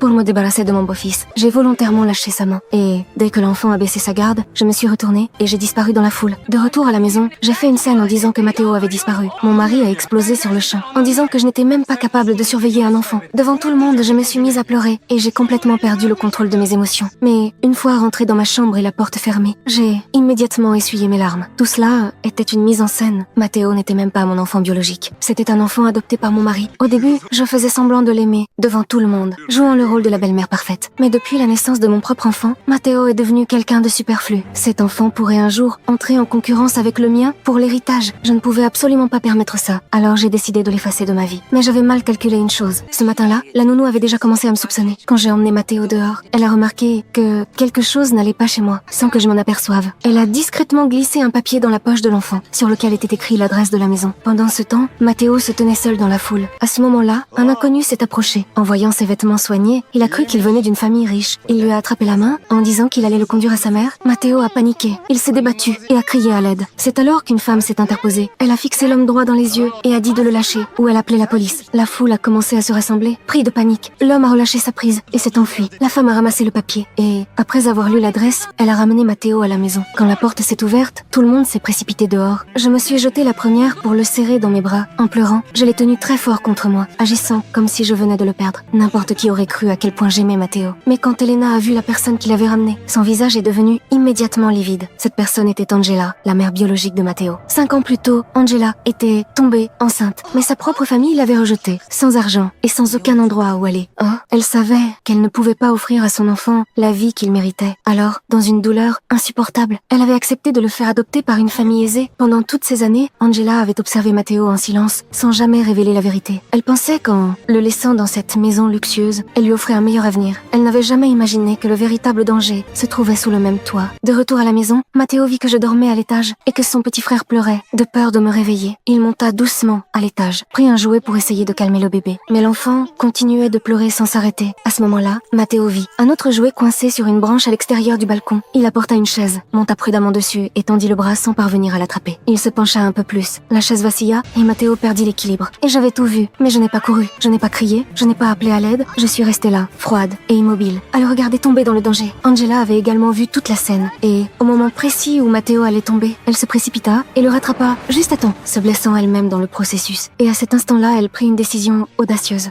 Pour me débarrasser de mon beau-fils, j'ai volontairement lâché sa main. Et dès que l'enfant a baissé sa garde, je me suis retournée et j'ai disparu dans la foule. De retour à la maison, j'ai fait une scène en disant que Matteo avait disparu. Mon mari a explosé sur le champ, en disant que je n'étais même pas capable de surveiller un enfant. Devant tout le monde, je me suis mise à pleurer et j'ai complètement perdu le contrôle de mes émotions. Mais une fois rentrée dans ma chambre et la porte fermée, j'ai immédiatement essuyé mes larmes. Tout cela était une mise en scène. Matteo n'était même pas mon enfant biologique. C'était un enfant adopté par mon mari. Au début, je faisais semblant de l'aimer, devant tout le monde, jouant le rôle de la belle-mère parfaite. Mais depuis la naissance de mon propre enfant, Matteo est devenu quelqu'un de superflu. Cet enfant pourrait un jour entrer en concurrence avec le mien pour l'héritage. Je ne pouvais absolument pas permettre ça. Alors j'ai décidé de l'effacer de ma vie. Mais j'avais mal calculé une chose. Ce matin-là, la nounou avait déjà commencé à me soupçonner. Quand j'ai emmené Matteo dehors, elle a remarqué que quelque chose n'allait pas chez moi, sans que je m'en aperçoive. Elle a discrètement glissé un papier dans la poche de l'enfant, sur lequel était écrit l'adresse de la maison. Pendant ce temps, Matteo se tenait seul dans la foule. À ce moment-là, un inconnu s'est approché. En voyant ses vêtements soignés, il a cru qu'il venait d'une famille riche. Il lui a attrapé la main en disant qu'il allait le conduire à sa mère. Matteo a paniqué. Il s'est débattu et a crié à l'aide. C'est alors qu'une femme s'est interposée. Elle a fixé l'homme droit dans les yeux et a dit de le lâcher, ou elle appelait la police. La foule a commencé à se rassembler. Pris de panique, l'homme a relâché sa prise et s'est enfui. La femme a ramassé le papier et, après avoir lu l'adresse, elle a ramené Matteo à la maison. Quand la porte s'est ouverte, tout le monde s'est précipité dehors. Je me suis jetée la première pour le serrer dans mes bras. En pleurant, je l'ai tenu très fort contre moi, agissant comme si je venais de le perdre. N'importe qui aurait cru à quel point j'aimais Matteo. Mais quand Elena a vu la personne qui l'avait ramené, son visage est devenu immédiatement livide. Cette personne était Angela, la mère biologique de Matteo. 5 ans plus tôt, Angela était tombée enceinte, mais sa propre famille l'avait rejetée, sans argent et sans aucun endroit où aller. Oh, elle savait qu'elle ne pouvait pas offrir à son enfant la vie qu'il méritait. Alors, dans une douleur insupportable, elle avait accepté de le faire adopter par une famille aisée. Pendant toutes ces années, Angela avait observé Matteo en silence, sans jamais révéler la vérité. Elle pensait qu'en le laissant dans cette maison luxueuse, elle lui offrait un meilleur avenir. Elle n'avait jamais imaginé que le véritable danger se trouvait sous le même toit. De retour à la maison, Matteo vit que je dormais à l'étage et que son petit frère pleurait, de peur de me réveiller. Il monta doucement à l'étage, prit un jouet pour essayer de calmer le bébé. Mais l'enfant continuait de pleurer sans s'arrêter. À ce moment-là, Matteo vit un autre jouet coincé sur une branche à l'extérieur du balcon. Il apporta une chaise, monta prudemment dessus et tendit le bras sans parvenir à l'attraper. Il se pencha un peu plus. La chaise vacilla et Matteo perdit l'équilibre. Et j'avais tout vu, mais je n'ai pas couru, je n'ai pas crié, je n'ai pas appelé à l'aide, je suis restée là, froide et immobile, à le regarder tomber dans le danger. Angela avait également vu toute la scène et, au moment précis où Matteo allait tomber, elle se précipita et le rattrapa juste à temps, se blessant elle-même dans le processus. Et à cet instant-là, elle prit une décision audacieuse.